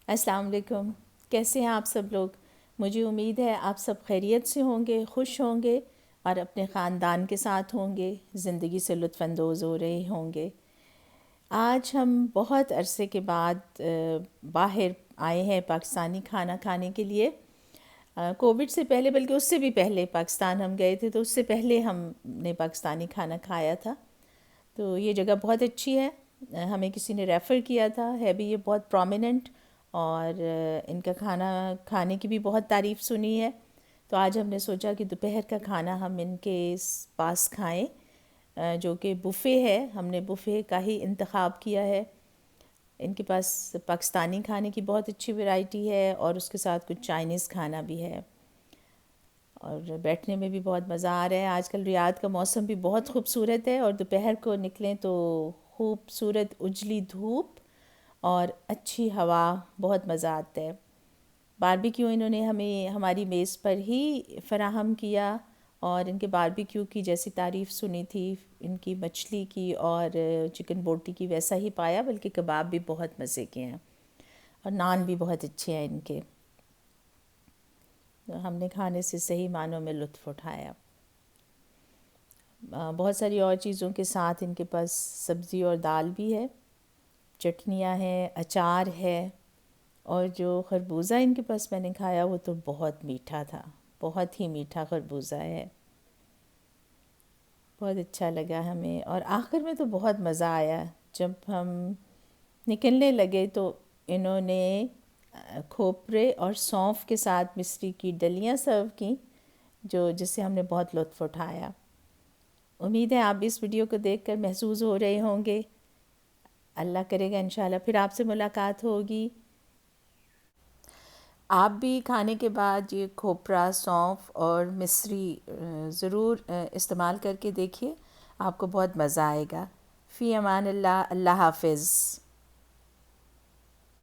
السلام علیکم، کیسے ہیں آپ سب لوگ؟ مجھے امید ہے آپ سب خیریت سے ہوں گے، خوش ہوں گے اور اپنے خاندان کے ساتھ ہوں گے، زندگی سے لطف اندوز ہو رہے ہوں گے۔ آج ہم بہت عرصے کے بعد باہر آئے ہیں پاکستانی کھانا کھانے کے لیے۔ کووڈ سے پہلے، بلکہ اس سے بھی پہلے پاکستان ہم گئے تھے، تو اس سے پہلے ہم نے پاکستانی کھانا کھایا تھا۔ تو یہ جگہ بہت اچھی ہے، ہمیں کسی نے ریفر کیا تھا، ہے بھی یہ بہت پرومیننٹ، اور ان کا کھانا کھانے کی بھی بہت تعریف سنی ہے۔ تو آج ہم نے سوچا کہ دوپہر کا کھانا ہم ان کے پاس کھائیں، جو کہ بوفے ہے۔ ہم نے بوفے کا ہی انتخاب کیا ہے۔ ان کے پاس پاکستانی کھانے کی بہت اچھی ورائٹی ہے، اور اس کے ساتھ کچھ چائنیز کھانا بھی ہے، اور بیٹھنے میں بھی بہت مزہ آ رہا ہے۔ آج کل ریاض کا موسم بھی بہت خوبصورت ہے، اور دوپہر کو نکلیں تو خوبصورت اجلی دھوپ اور اچھی ہوا، بہت مزہ آتا ہے۔ باربیکیو انہوں نے ہمیں ہماری میز پر ہی فراہم کیا، اور ان کے باربیکیو کی جیسی تعریف سنی تھی ان کی مچھلی کی اور چکن بوٹی کی، ویسا ہی پایا، بلکہ کباب بھی بہت مزے کے ہیں، اور نان بھی بہت اچھے ہیں ان کے۔ ہم نے کھانے سے صحیح معنوں میں لطف اٹھایا۔ بہت ساری اور چیزوں کے ساتھ ان کے پاس سبزی اور دال بھی ہے، چٹنیاں ہیں، اچار ہے، اور جو خربوزہ ان کے پاس میں نے کھایا وہ تو بہت میٹھا تھا، بہت ہی میٹھا خربوزہ ہے، بہت اچھا لگا ہمیں۔ اور آخر میں تو بہت مزہ آیا، جب ہم نکلنے لگے تو انہوں نے کھوپرے اور سونف کے ساتھ مصری کی ڈلیاں سرو کیں، جس سے ہم نے بہت لطف اٹھایا۔ امید ہے آپ بھی اس ویڈیو کو دیکھ کر محظوظ ہو رہے ہوں گے۔ اللہ کرے گا انشاءاللہ پھر آپ سے ملاقات ہوگی۔ آپ بھی کھانے کے بعد یہ کھوپرا، سونف اور مصری ضرور استعمال کر کے دیکھیے، آپ کو بہت مزہ آئے گا۔ فی امان اللہ، اللہ حافظ۔